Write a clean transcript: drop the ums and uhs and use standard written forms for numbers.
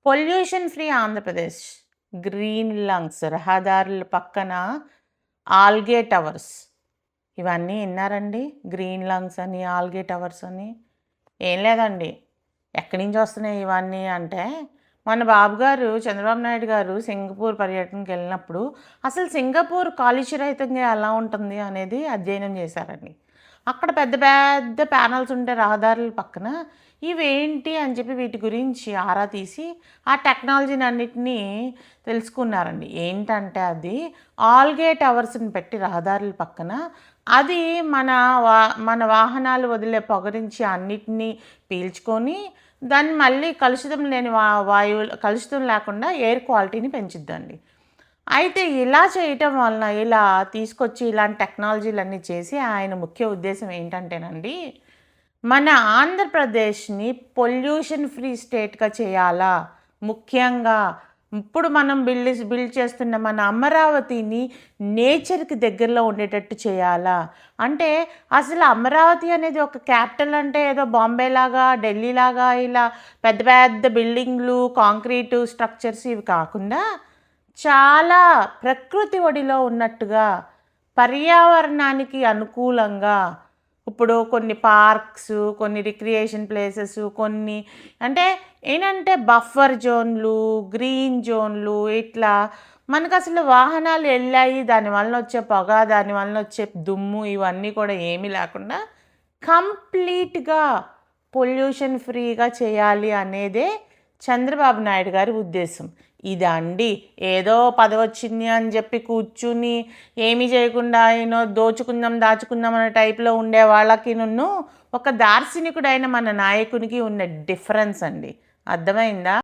Pollution free Andhra Pradesh, green lungs, రహదారుల పక్కన algae towers ఇవన్నీ విన్నారండి? గ్రీన్ లంగ్స్ అని, ఆల్గే టవర్స్ అని. ఏం లేదండి. ఎక్కడి నుంచి వస్తున్నాయి ఇవన్నీ అంటే, మన బాబుగారు చంద్రబాబు నాయుడు గారు సింగపూర్ పర్యటనకి వెళ్ళినప్పుడు అసలు సింగపూర్ కాలుష్యరహితంగా ఎలా ఉంటుంది అనేది అధ్యయనం చేశారండి. అక్కడ పెద్ద పెద్ద ప్యానల్స్ ఉంటే రహదారుల పక్కన ఇవేంటి అని చెప్పి వీటి గురించి ఆరా తీసి ఆ టెక్నాలజీని అన్నిటినీ తెలుసుకున్నారండి. ఏంటంటే అది ఆల్గే టవర్స్ని పెట్టి రహదారుల పక్కన అది మన వాహనాలు వదిలే పొగ నుంచి అన్నిటినీ పీల్చుకొని దాన్ని మళ్ళీ కలుషితం లేని వాయువులు కలుషితం లేకుండా ఎయిర్ క్వాలిటీని పెంచుద్దండి. అయితే ఇలా చేయటం వలన ఇలా తీసుకొచ్చి ఇలాంటి టెక్నాలజీలన్నీ చేసి ఆయన ముఖ్య ఉద్దేశం ఏంటంటేనండి, మన ఆంధ్రప్రదేశ్‌ని పొల్యూషన్ ఫ్రీ స్టేట్‌గా చేయాలా. ముఖ్యంగా ఇప్పుడు మనం బిల్డ్ చేస్తున్న మన అమరావతిని నేచర్‌కి దగ్గరలో ఉండేటట్టు చేయాలా. అంటే అసలు అమరావతి అనేది ఒక క్యాపిటల్ అంటే ఏదో బాంబేలాగా, ఢిల్లీలాగా ఇలా పెద్ద పెద్ద బిల్డింగ్‌లు, కాంక్రీటు స్ట్రక్చర్స్ ఇవి కాకుండా చాలా ప్రకృతి ఒడిలో ఉన్నట్టుగా, పర్యావరణానికి అనుకూలంగా ఇప్పుడు కొన్ని పార్క్స్, కొన్ని రిక్రియేషన్ ప్లేసెస్, కొన్ని అంటే ఏంటంటే బఫర్ జోన్లు, గ్రీన్ జోన్లు ఇట్లా మనకసలు వాహనాలు వెళ్ళాయి, దానివలన వచ్చే పొగ, దానివలన వచ్చే దుమ్ము ఇవన్నీ కూడా ఏమీ లేకుండా కంప్లీట్‌గా పొల్యూషన్ ఫ్రీగా చేయాలి అనేదే చంద్రబాబు నాయుడు గారి ఉద్దేశం. ఇదండి. ఏదో పదవొచ్చింది అని చెప్పి కూర్చుని ఏమీ చేయకుండా దోచుకుందాం, దాచుకుందాం అనే టైప్‌లో ఉండే వాళ్ళకిను ఒక దార్శనికుడైన మన నాయకునికి ఉన్న డిఫరెన్స్ అండి. అర్థమైందా?